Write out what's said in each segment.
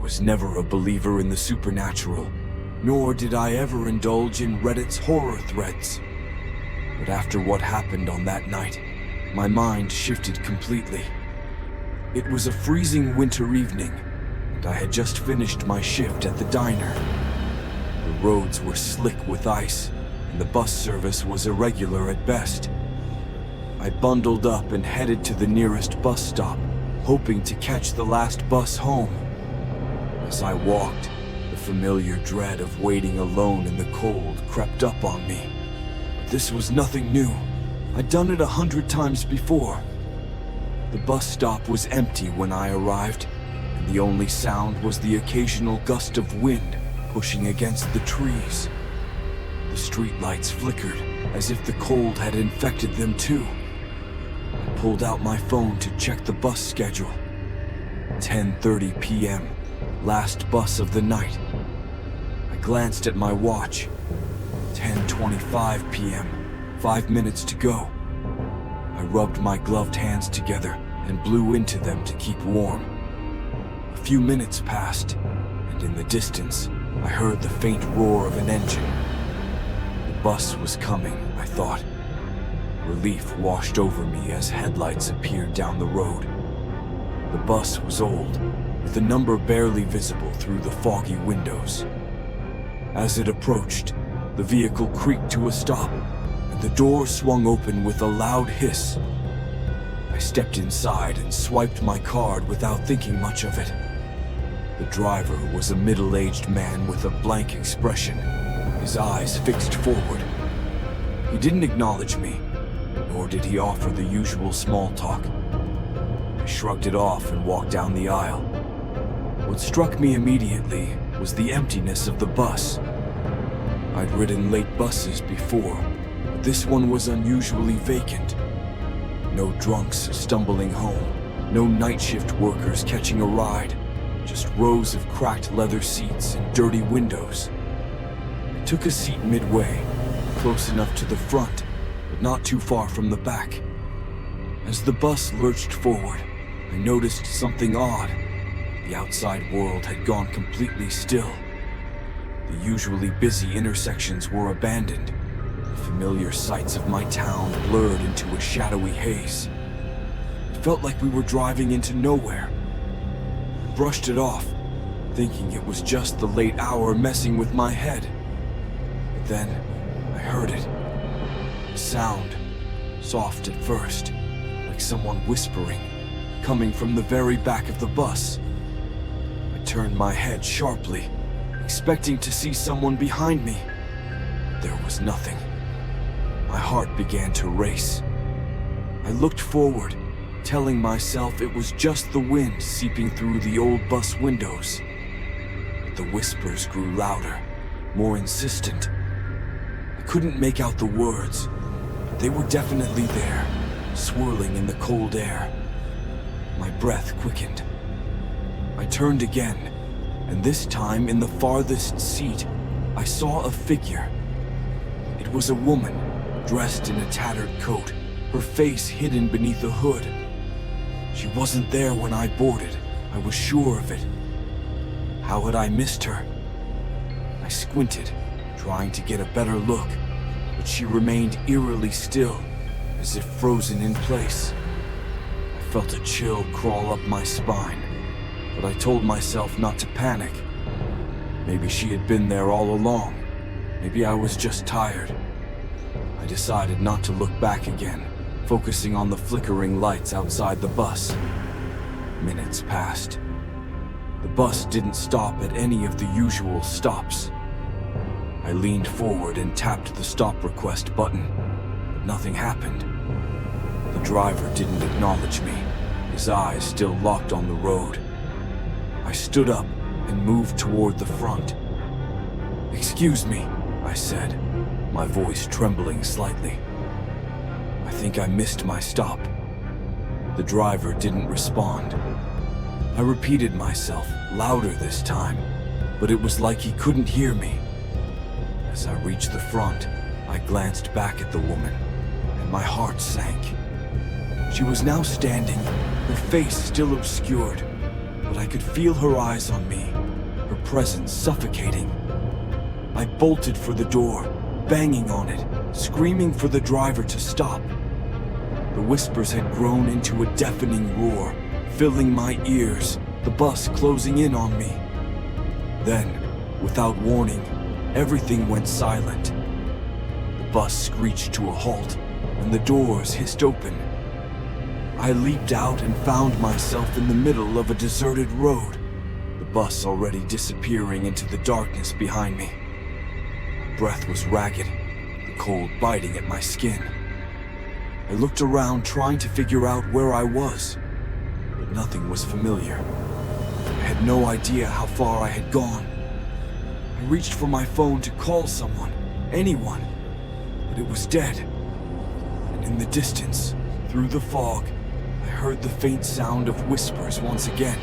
was never a believer in the supernatural, nor did I ever indulge in Reddit's horror threads. But after what happened on that night, my mind shifted completely. It was a freezing winter evening, and I had just finished my shift at the diner. The roads were slick with ice, and the bus service was irregular at best. I bundled up and headed to the nearest bus stop, hoping to catch the last bus home. As I walked, the familiar dread of waiting alone in the cold crept up on me. But this was nothing new. I'd done it 100 times before. The bus stop was empty when I arrived, and the only sound was the occasional gust of wind pushing against the trees. The streetlights flickered as if the cold had infected them too. I pulled out my phone to check the bus schedule. 10:30 p.m., last bus of the night. I glanced at my watch. 10:25 p.m., 5 minutes to go. I rubbed my gloved hands together and blew into them to keep warm. A few minutes passed, and in the distance, I heard the faint roar of an engine. The bus was coming, I thought. Relief washed over me as headlights appeared down the road. The bus was old, with the number barely visible through the foggy windows. As it approached, the vehicle creaked to a stop, and the door swung open with a loud hiss. I stepped inside and swiped my card without thinking much of it. The driver was a middle-aged man with a blank expression, his eyes fixed forward. He didn't acknowledge me, nor did he offer the usual small talk. I shrugged it off and walked down the aisle. What struck me immediately was the emptiness of the bus. I'd ridden late buses before, but this one was unusually vacant. No drunks stumbling home, no night shift workers catching a ride, just rows of cracked leather seats and dirty windows. I took a seat midway, close enough to the front, but not too far from the back. As the bus lurched forward, I noticed something odd. The outside world had gone completely still. The usually busy intersections were abandoned. The familiar sights of my town blurred into a shadowy haze. It felt like we were driving into nowhere. I brushed it off, thinking it was just the late hour messing with my head. But then, I heard it. A sound, soft at first, like someone whispering, coming from the very back of the bus. I turned my head sharply, expecting to see someone behind me. But there was nothing. My heart began to race. I looked forward, telling myself it was just the wind seeping through the old bus windows. But the whispers grew louder, more insistent. I couldn't make out the words, but they were definitely there, swirling in the cold air. My breath quickened. I turned again, and this time in the farthest seat, I saw a figure. It was a woman, dressed in a tattered coat, her face hidden beneath a hood. She wasn't there when I boarded, I was sure of it. How had I missed her? I squinted, trying to get a better look, but she remained eerily still, as if frozen in place. I felt a chill crawl up my spine, but I told myself not to panic. Maybe she had been there all along. Maybe I was just tired. I decided not to look back again, focusing on the flickering lights outside the bus. Minutes passed. The bus didn't stop at any of the usual stops. I leaned forward and tapped the stop request button, but nothing happened. The driver didn't acknowledge me, his eyes still locked on the road. I stood up and moved toward the front. "Excuse me," I said, my voice trembling slightly. "I think I missed my stop." The driver didn't respond. I repeated myself, louder this time, but it was like he couldn't hear me. As I reached the front, I glanced back at the woman, and my heart sank. She was now standing, her face still obscured, but I could feel her eyes on me, her presence suffocating. I bolted for the door, banging on it, screaming for the driver to stop. The whispers had grown into a deafening roar, filling my ears, the bus closing in on me. Then, without warning, everything went silent. The bus screeched to a halt, and the doors hissed open. I leaped out and found myself in the middle of a deserted road, the bus already disappearing into the darkness behind me. My breath was ragged, the cold biting at my skin. I looked around trying to figure out where I was, but nothing was familiar. I had no idea how far I had gone. I reached for my phone to call someone, anyone, but it was dead. And in the distance, through the fog, I heard the faint sound of whispers once again.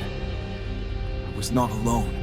I was not alone.